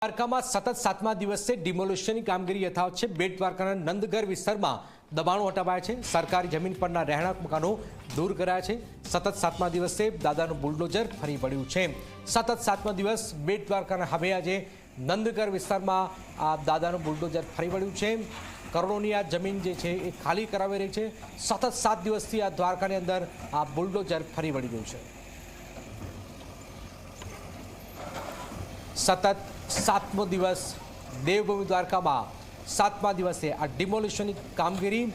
દ્વારકામાં સતત સાતમા દિવસે ડિમોલિશનની કામગીરી યથાવત છે। બેટ દ્વારકાના નંદગર વિસ્તારમાં દબાણો હટાવાયા છે। સરકારી જમીન પરના રહેણાંક મકાનો દૂર કરાયા છે। સતત સાતમા દિવસે દાદાનું બુલડોઝર ફરી વળ્યું છે। સતત સાતમા દિવસ બેટ દ્વારકાના હવે આજે નંદગર વિસ્તારમાં આ દાદાનું બુલડોઝર ફરી વળ્યું છે। કરોડોની આ જમીન જે છે એ ખાલી કરાવી રહી છે। સતત 7 દિવસથી આ દ્વારકાની અંદર આ બુલડોઝર ફરી વળી રહ્યું છે। સતત 7મો દિવસ દેવભૂમિ દ્વારકામાં 7મા દિવસે આ ડિમોલિશનની કામગીરી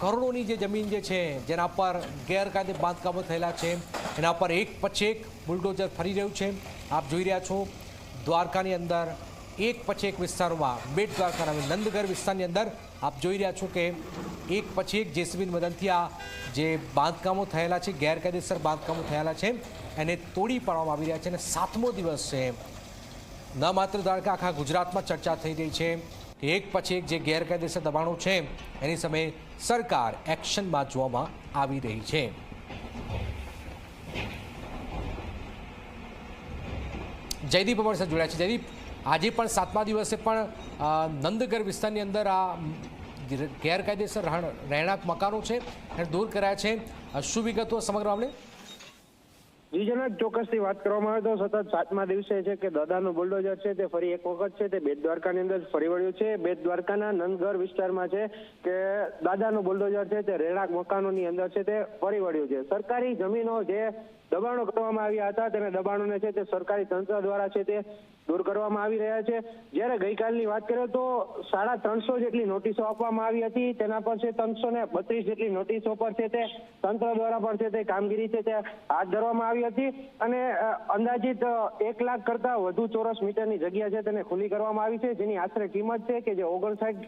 કરોડોની જે જમીન જે છે જેના પર ગેરકાયદે બાંધકામો થયેલા છે એના પર એક પછી એક બુલડોઝર ફરી રહ્યું છે। આપ જોઈ રહ્યા છો દ્વારકાની અંદર એક પછી એક વિસ્તારોમાં બેટ દ્વારકાના નંદગર વિસ્તારની અંદર આપ જોઈ રહ્યા છો કે એક પછી એક જેસીબીની મદદથી આ જે બાંધકામો થયેલા છે ગેરકાયદેસર બાંધકામો થયેલા છે એને તોડી પાડવામાં આવી રહ્યા છે। અને 7મો દિવસ છે। ન માત્ર દ્વારકા આખા ગુજરાતમાં ચર્ચા થઈ રહી છે કે એક પછી એક જે ગેરકાયદેસર દબાણો છે એની સામે સરકાર એક્શનમાં જોવામાં આવી રહી છે। જયદીપ અમારી સાથે જોડાયા છે। જયદીપ, આજે પણ 7મા દિવસે પણ નંદગર વિસ્તારની અંદર આ ગેરકાયદેસર રહેણાંક મકાનો છે એને દૂર કરાયા છે। શું વિગતો સમગ્ર મામલે? જી જનાબ, ચોક્કસથી વાત કરવામાં આવે તો સતત 7મા દિવસે છે કે દાદાનું બુલડોઝર છે તે ફરી એક વખત છે તે બેટ દ્વારકાની અંદર ફરી વળ્યું છે। બેટ દ્વારકાના નંદગર વિસ્તારમાં છે કે દાદાનું બુલડોઝર છે તે રહેણાંક મકાનોની અંદર છે તે ફરી વળ્યું છે। સરકારી જમીનો જે દબાણો કરવામાં આવ્યા હતા તેને દબાણોને છે તે સરકારી તંત્ર દ્વારા છે તે દૂર કરવામાં આવી રહ્યા છે। જ્યારે ગઈકાલની વાત કરીએ તો 350 જેટલી નોટિસો આપવામાં આવી હતી, તેના પર છે 332 જેટલી નોટિસો પર છે તે તંત્ર દ્વારા પણ છે તે કામગીરી છે તે હાથ ધરવામાં આવી હતી અને અંદાજિત 1 લાખ કરતા વધુ ચોરસ મીટરની જગ્યા છે તેને ખુલ્લી કરવામાં આવી છે, જેની આશરે કિંમત છે કે જે 59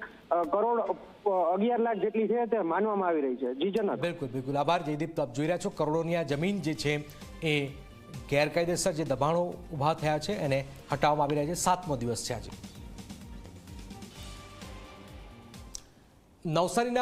કરોડ 11 લાખ જેટલી છે તે માનવામાં આવી રહી છે। જી જનાબ, બિલકુલ બિલકુલ આભાર જયદીપ। આપ જોઈ રહ્યા છો કરોડોની આ જમીન જે છે એ ગેરકાયદેસર જે દબાણો ઊભા થયા છે એને હટાવવામાં આવી રહ્યા છે। 7મો દિવસ છે આજે। નવસારીના